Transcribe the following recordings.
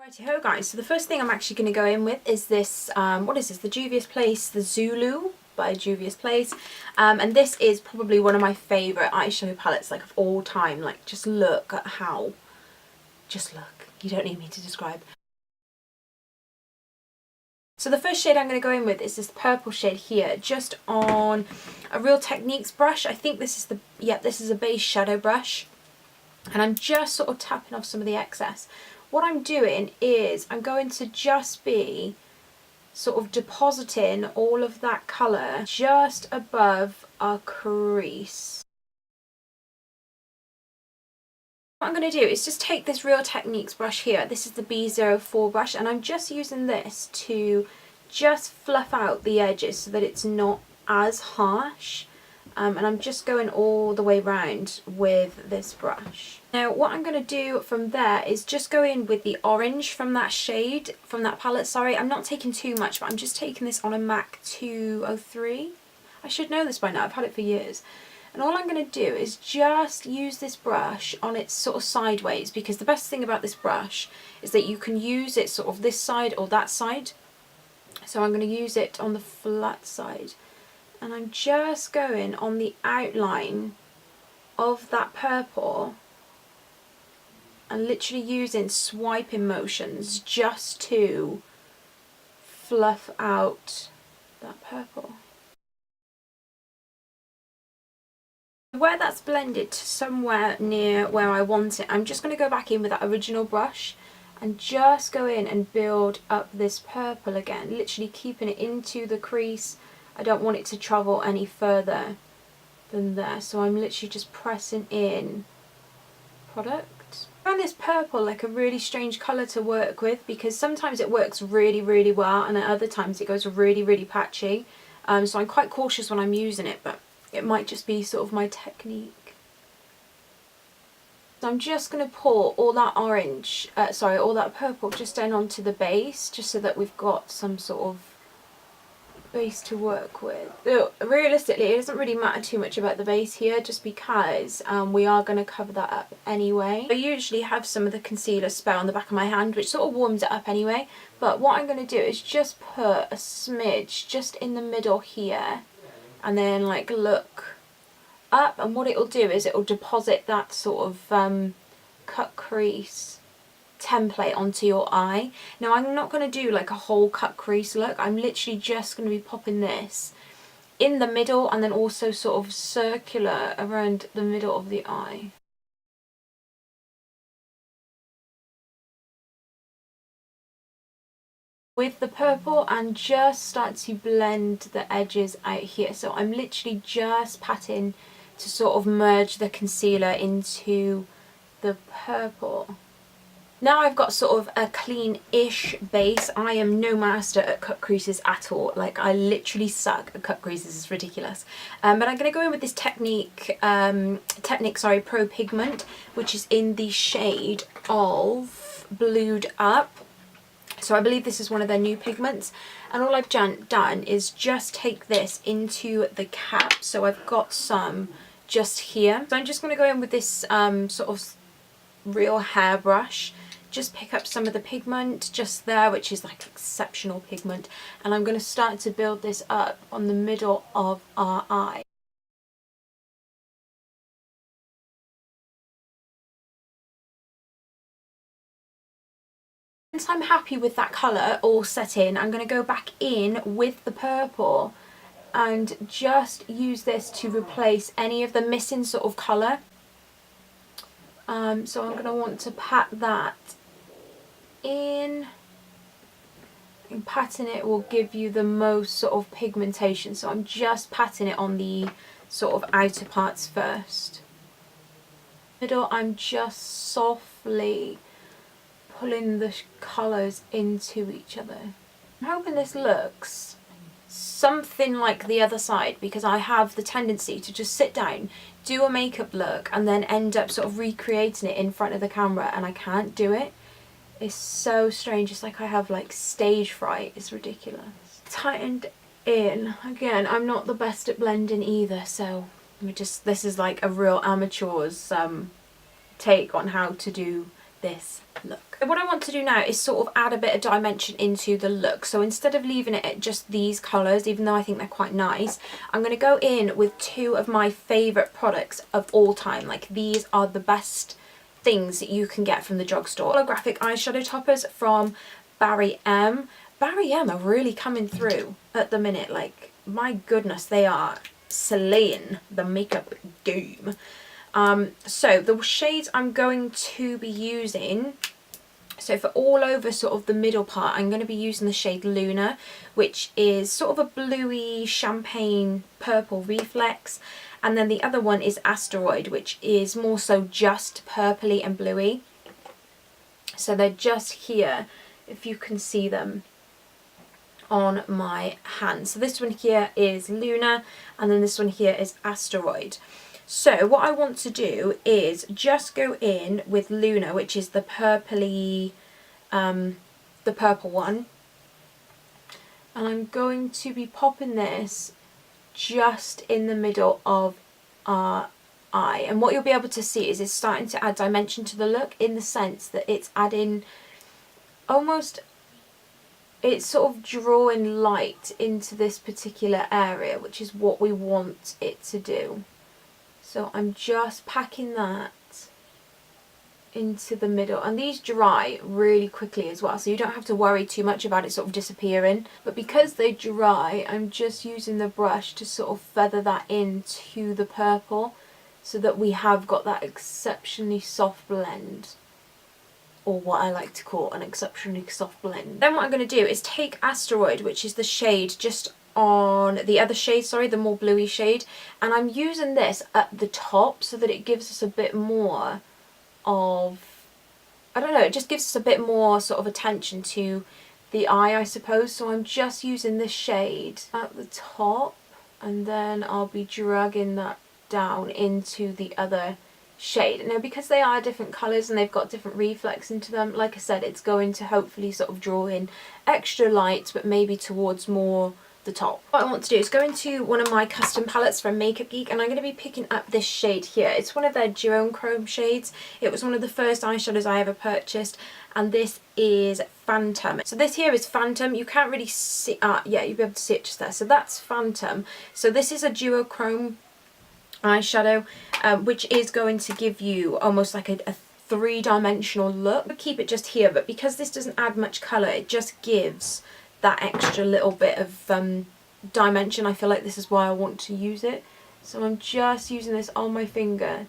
Righty-ho guys, so the first thing I'm actually going to go in with is this, what is this, the JUVIAS Place, the ZULU by JUVIAS Place, and this is probably one of my favourite eyeshadow palettes, like, of all time. Like, just look at how, just look, you don't need me to describe. So the first shade I'm going to go in with is this purple shade here, just on a Real Techniques brush. I think this is the, this is a beige shadow brush, and I'm just sort of tapping off some of the excess. What I'm doing is I'm going to just be sort of depositing all of that colour just above our crease. What I'm going to do is just take this Real Techniques brush here, this is the B04 brush, and I'm just using this to just fluff out the edges so that it's not as harsh. And I'm just going all the way round with this brush. Now what I'm going to do from there is just go in with the orange from that shade, from that palette, sorry. I'm not taking too much, but I'm just taking this on a MAC 203. I should know this by now, I've had it for years. And all I'm going to do is just use this brush on its sort of sideways, because the best thing about this brush is that you can use it sort of this side or that side. So I'm going to use it on the flat side. And I'm just going on the outline of that purple and literally using swiping motions just to fluff out that purple. Where that's blended to somewhere near where I want it, I'm just going to go back in with that original brush and just go in and build up this purple again, literally keeping it into the crease. I don't want it to travel any further than there, so I'm literally just pressing in product. I found this purple like a really strange colour to work with, because sometimes it works really well and at other times it goes really patchy. So I'm quite cautious when I'm using it, but it might just be sort of my technique. So I'm just going to pour all that orange, all that purple just down onto the base, just so that we've got some sort of base to work with. So realistically it doesn't really matter too much about the base here, just because we are going to cover that up anyway. I usually have some of the concealer spare on the back of my hand, which sort of warms it up anyway, but what I'm going to do is just put a smidge just in the middle here and then like look up, and what it'll do is it'll deposit that sort of cut crease template onto your eye. Now I'm not going to do like a whole cut crease look, I'm literally just going to be popping this in the middle and then also sort of circular around the middle of the eye. With the purple, and just start to blend the edges out here. So I'm literally just patting to sort of merge the concealer into the purple. Now I've got sort of a clean-ish base. I am no master at cut creases at all. Like, I literally suck at cut creases, it's ridiculous. But I'm going to go in with this TECHNIC Pro Pigment, which is in the shade of Blued Up. So I believe this is one of their new pigments. And all I've done is just take this into the cap. So I've got some just here. So I'm just going to go in with this sort of real hair brush. Just pick up some of the pigment just there, which is like exceptional pigment, and I'm going to start to build this up on the middle of our eye. Once I'm happy with that colour all set in, I'm going to go back in with the purple and just use this to replace any of the missing sort of colour. So I'm going to want to pat that in, and patting it will give you the most sort of pigmentation, so I'm just patting it on the sort of outer parts first. Middle, I'm just softly pulling the colours into each other. I'm hoping this looks something like the other side, because I have the tendency to just sit down, do a makeup look and then end up sort of recreating it in front of the camera, and I can't do it. It's so strange, it's like I have like stage fright, it's ridiculous. Tightened in. Again, I'm not the best at blending either, so this is like a real amateur's take on how to do this look. What I want to do now is sort of add a bit of dimension into the look. So instead of leaving it at just these colours, even though I think they're quite nice, I'm going to go in with two of my favourite products of all time. Like, these are the best things that you can get from the drugstore. Holographic eyeshadow toppers from Barry M. Barry M are really coming through at the minute. Like, my goodness, they are slaying the makeup game. So the shades I'm going to be using, so for all over sort of the middle part, I'm going to be using the shade Luna, which is sort of a bluey champagne purple reflex, and then the other one is Asteroid, which is more so just purpley and bluey. So they're just here, if you can see them on my hand. So this one here is Luna, and then this one here is Asteroid. So what I want to do is just go in with Luna, which is the purpley, the purple one. And I'm going to be popping this just in the middle of our eye. And what you'll be able to see is it's starting to add dimension to the look, in the sense that it's adding almost, it's sort of drawing light into this particular area, which is what we want it to do. So I'm just packing that into the middle, and these dry really quickly as well, so you don't have to worry too much about it sort of disappearing. But because they dry, I'm just using the brush to sort of feather that into the purple, so that we have got that exceptionally soft blend, or what I like to call an exceptionally soft blend. Then what I'm going to do is take Asteroid, which is the shade just on the other shade, sorry, the more bluey shade, and I'm using this at the top so that it gives us a bit more of, I don't know, it just gives us a bit more sort of attention to the eye, I suppose. So I'm just using this shade at the top, and then I'll be dragging that down into the other shade. Now, because they are different colours and they've got different reflex into them, like I said, it's going to hopefully sort of draw in extra light, but maybe towards more the top. What I want to do is go into one of my custom palettes from Makeup Geek, and I'm going to be picking up this shade here. It's one of their duochrome shades. It was one of the first eyeshadows I ever purchased, and this is Phantom. So this here is Phantom. You can't really see, yeah, you'll be able to see it just there. So that's Phantom. So this is a duochrome eyeshadow, which is going to give you almost like a three-dimensional look. I'll keep it just here, but because this doesn't add much colour, it just gives that extra little bit of dimension. I feel like this is why I want to use it. So I'm just using this on my finger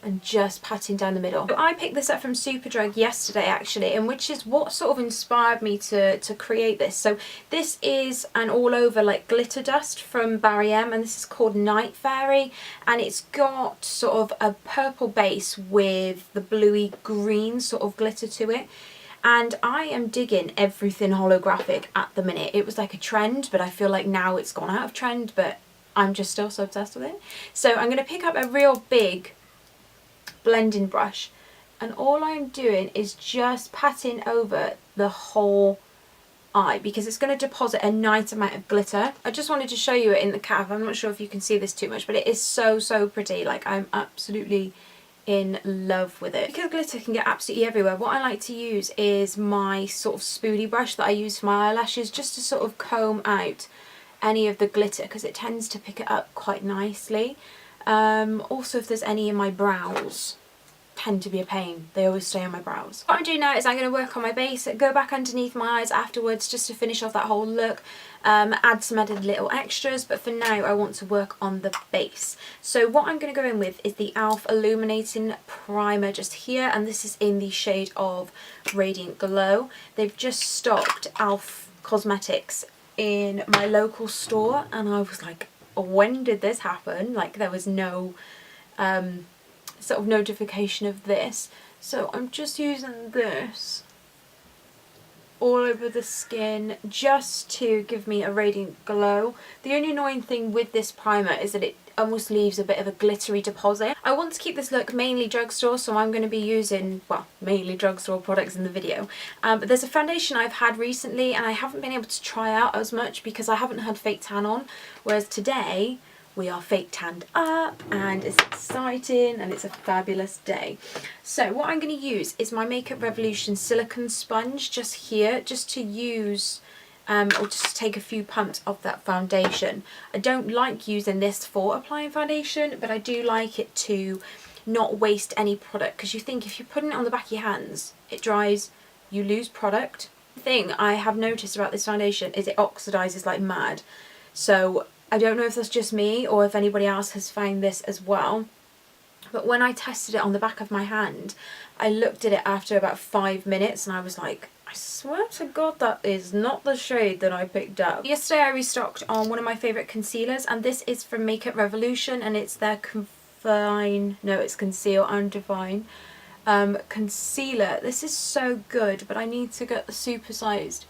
and just patting down the middle. So I picked this up from Superdrug yesterday actually, and which is what sort of inspired me to create this. So this is an all over like glitter dust from Barry M, and this is called Night Fairy, and it's got sort of a purple base with the bluey green sort of glitter to it. And I am digging everything holographic at the minute. It was like a trend, but I feel like now it's gone out of trend, but I'm just still so obsessed with it. So I'm going to pick up a real big blending brush, and all I'm doing is just patting over the whole eye, because it's going to deposit a nice amount of glitter. I just wanted to show you it in the calf. I'm not sure if you can see this too much, but it is so pretty. Like, I'm absolutely in love with it. Because glitter can get absolutely everywhere, what I like to use is my sort of spoolie brush that I use for my eyelashes, just to sort of comb out any of the glitter, because it tends to pick it up quite nicely. Also, if there's any in my brows, tend to be a pain. They always stay on my brows. What I'm doing now is I'm going to work on my base, go back underneath my eyes afterwards just to finish off that whole look, add some added little extras, but for now I want to work on the base. So what I'm going to go in with is the e.l.f. Illuminating Primer just here, and this is in the shade of Radiant Glow. They've just stocked e.l.f. cosmetics in my local store, and I was like, when did this happen? Like, there was no sort of notification of this. So I'm just using this all over the skin just to give me a radiant glow. The only annoying thing with this primer is that it almost leaves a bit of a glittery deposit. I want to keep this look mainly drugstore, so I'm going to be using, well, mainly drugstore products in the video. But there's a foundation I've had recently and I haven't been able to try out as much because I haven't had fake tan on, whereas today we are fake tanned up and it's exciting and it's a fabulous day. So what I'm going to use is my Makeup Revolution silicone sponge just here, just to use or just take a few pumps of that foundation. I don't like using this for applying foundation, but I do like it to not waste any product, because you think if you're putting it on the back of your hands, it dries, you lose product. The thing I have noticed about this foundation is it oxidizes like mad. So I don't know if that's just me or if anybody else has found this as well. But when I tested it on the back of my hand, I looked at it after about 5 minutes and I was like, I swear to God that is not the shade that I picked up. Yesterday I restocked on one of my favourite concealers, and this is from Makeup Revolution, and it's their Conceal and Divine concealer. This is so good, but I need to get the supersized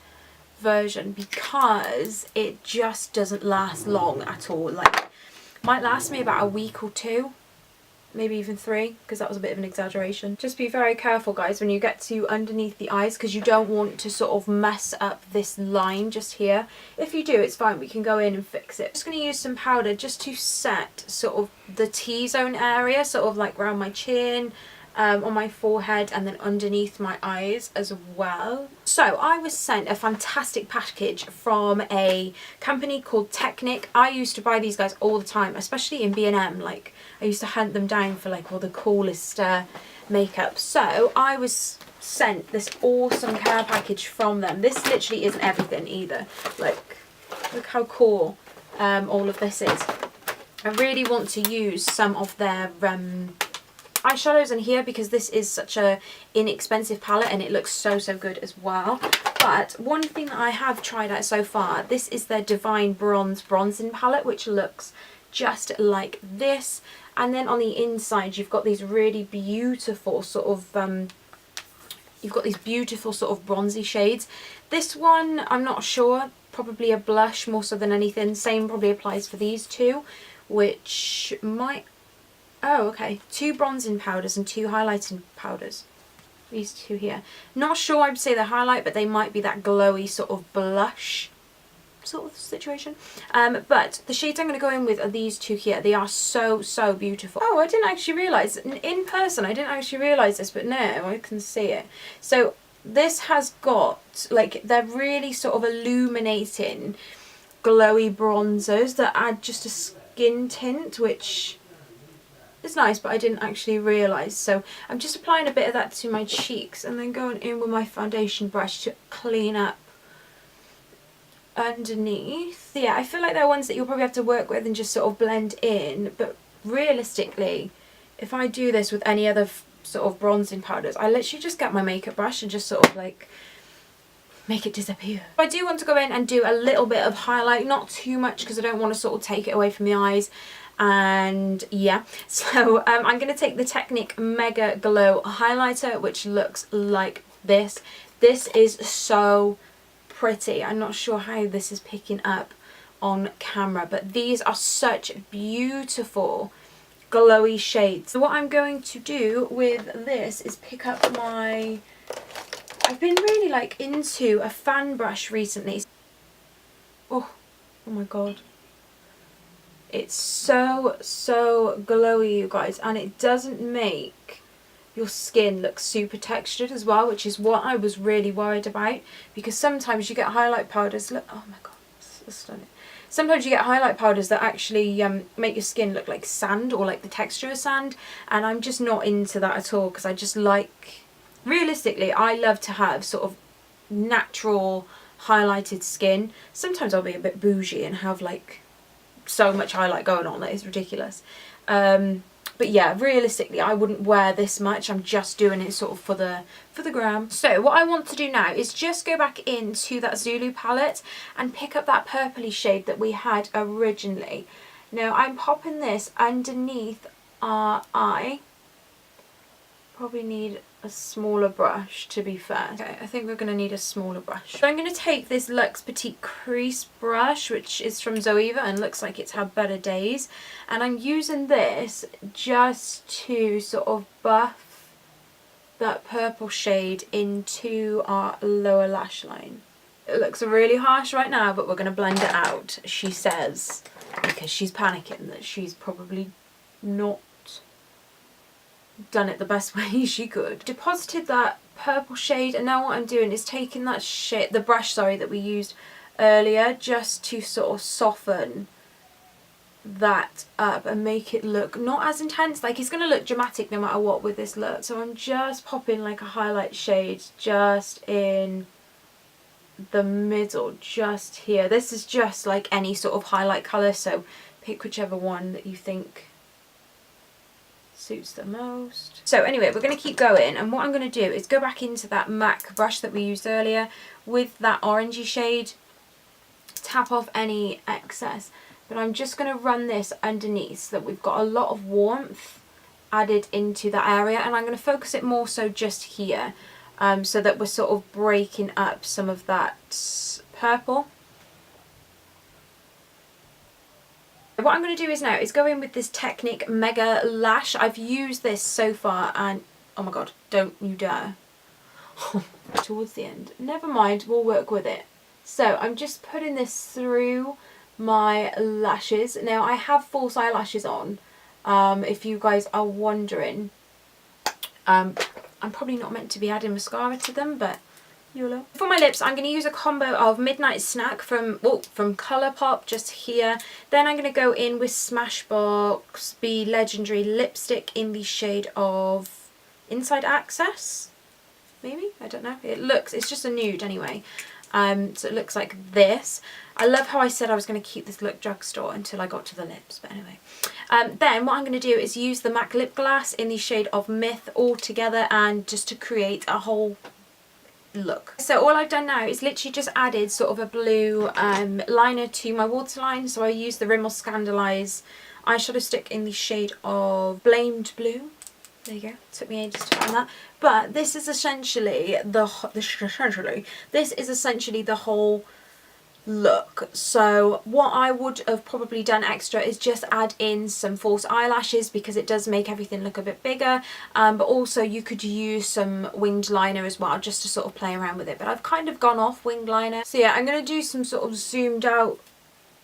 version because it just doesn't last long at all. Like, might last me about a week or two, maybe even 3, because that was a bit of an exaggeration. Just be very careful, guys, when you get to underneath the eyes, because you don't want to sort of mess up this line just here. If you do, it's fine, we can go in and fix it. I'm just going to use some powder just to set sort of the T-zone area, sort of like around my chin, on my forehead, and then underneath my eyes as well. So I was sent a fantastic package from a company called TECHNIC. I used to buy these guys all the time, especially in B&M. Like, I used to hunt them down for like all the coolest makeup. So I was sent this awesome care package from them. This literally isn't everything either. Like, look how cool all of this is. I really want to use some of their eyeshadows in here because this is such a inexpensive palette and it looks so good as well. But one thing that I have tried out so far, this is their Divine Bronzing palette, which looks just like this. And then on the inside you've got these really beautiful sort of bronzy shades. This one I'm not sure, probably a blush more so than anything. Same probably applies for these two, which might, oh okay, 2 bronzing powders and 2 highlighting powders. These two here. Not sure I'd say the highlight, but they might be that glowy sort of blush sort of situation. But the shades I'm going to go in with are these two here. They are so beautiful. Oh, I didn't actually realise, in person I didn't actually realise this, but now I can see it. So this has got, like, they're really sort of illuminating glowy bronzers that add just a skin tint, which is nice, but I didn't actually realise. So I'm just applying a bit of that to my cheeks and then going in with my foundation brush to clean up underneath. So yeah, I feel like they're ones that you'll probably have to work with and just sort of blend in, but realistically, if I do this with any other sort of bronzing powders, I literally just get my makeup brush and just sort of like make it disappear. I do want to go in and do a little bit of highlight, not too much because I don't want to sort of take it away from the eyes. And yeah, so I'm going to take the Technic Mega Glow highlighter, which looks like this. This is so pretty. I'm not sure how this is picking up on camera, but these are such beautiful glowy shades. So what I'm going to do with this is pick up my, I've been really like into a fan brush recently. Oh my god, it's so glowy, you guys, and it doesn't make your skin looks super textured as well, which is what I was really worried about, because sometimes you get highlight powders, look, oh my god, it's stunning. Sometimes you get highlight powders that actually make your skin look like sand, or like the texture of sand, and I'm just not into that at all, because I just like, realistically, I love to have sort of natural highlighted skin. Sometimes I'll be a bit bougie and have like so much highlight going on that is ridiculous. But yeah, realistically, I wouldn't wear this much. I'm just doing it sort of for the gram. So what I want to do now is just go back into that ZULU palette and pick up that purpley shade that we had originally. Now I'm popping this underneath our eye. Probably need a smaller brush, to be fair. Okay, I think we're going to need a smaller brush. So I'm going to take this Luxe Petite Crease brush, which is from Zoeva and looks like it's had better days. And I'm using this just to sort of buff that purple shade into our lower lash line. It looks really harsh right now, but we're going to blend it out, she says, because she's panicking that she's probably not done it the best way she could. Deposited that purple shade, and now what I'm doing is taking that shade, the brush, sorry, that we used earlier, just to sort of soften that up and make it look not as intense. Like, it's going to look dramatic no matter what with this look. So I'm just popping like a highlight shade just in the middle, just here. This is just like any sort of highlight colour, so pick whichever one that you think suits the most. So anyway, we're going to keep going, and what I'm going to do is go back into that MAC brush that we used earlier with that orangey shade, tap off any excess, but I'm just going to run this underneath so that we've got a lot of warmth added into that area, and I'm going to focus it more so just here, so that we're sort of breaking up some of that purple. What I'm going to do is now is go in with this Technic Mega Lash. I've used this so far, and oh my god, don't you dare. Towards the end. Never mind, we'll work with it. So I'm just putting this through my lashes. Now I have false eyelashes on, if you guys are wondering. I'm probably not meant to be adding mascara to them, but YOLO. For my lips, I'm going to use a combo of Midnight Snack from Colourpop, just here. Then I'm going to go in with Smashbox Be Legendary lipstick in the shade of Inside Access. Maybe? I don't know. It's just a nude anyway. So it looks like this. I love how I said I was going to keep this look drugstore until I got to the lips, but anyway. Then what I'm going to do is use the MAC Lip Glass in the shade of Myth all together, and just to create a whole look. So all I've done now is literally just added sort of a blue liner to my waterline. So I used the Rimmel Scandalise eyeshadow stick in the shade of Blamed Blue. There you go. Took me ages to find that. But this is essentially the whole look. So what I would have probably done extra is just add in some false eyelashes, because it does make everything look a bit bigger, but also you could use some winged liner as well, just to sort of play around with it. But I've kind of gone off winged liner. So yeah, I'm going to do some sort of zoomed out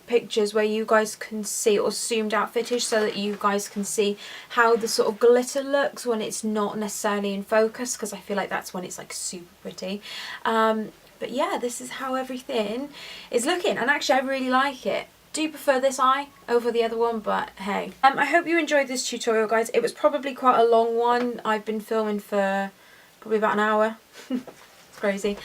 pictures where you guys can see, or zoomed out footage, so that you guys can see how the sort of glitter looks when it's not necessarily in focus, because I feel like that's when it's like super pretty. But yeah, this is how everything is looking, and actually I really like it. Do prefer this eye over the other one, but hey. I hope you enjoyed this tutorial, guys. It was probably quite a long one. I've been filming for probably about an hour. Crazy.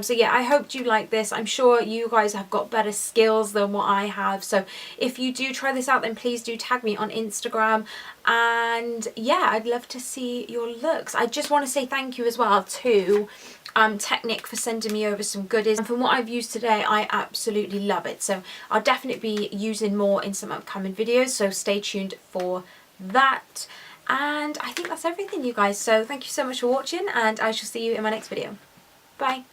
So yeah, I hope you like this. I'm sure you guys have got better skills than what I have, so if you do try this out, then please do tag me on Instagram. And yeah, I'd love to see your looks. I just want to say thank you as well to Technic for sending me over some goodies, and from what I've used today, I absolutely love it. So I'll definitely be using more in some upcoming videos, so stay tuned for that. And I think that's everything, you guys. So thank you so much for watching, and I shall see you in my next video. Bye.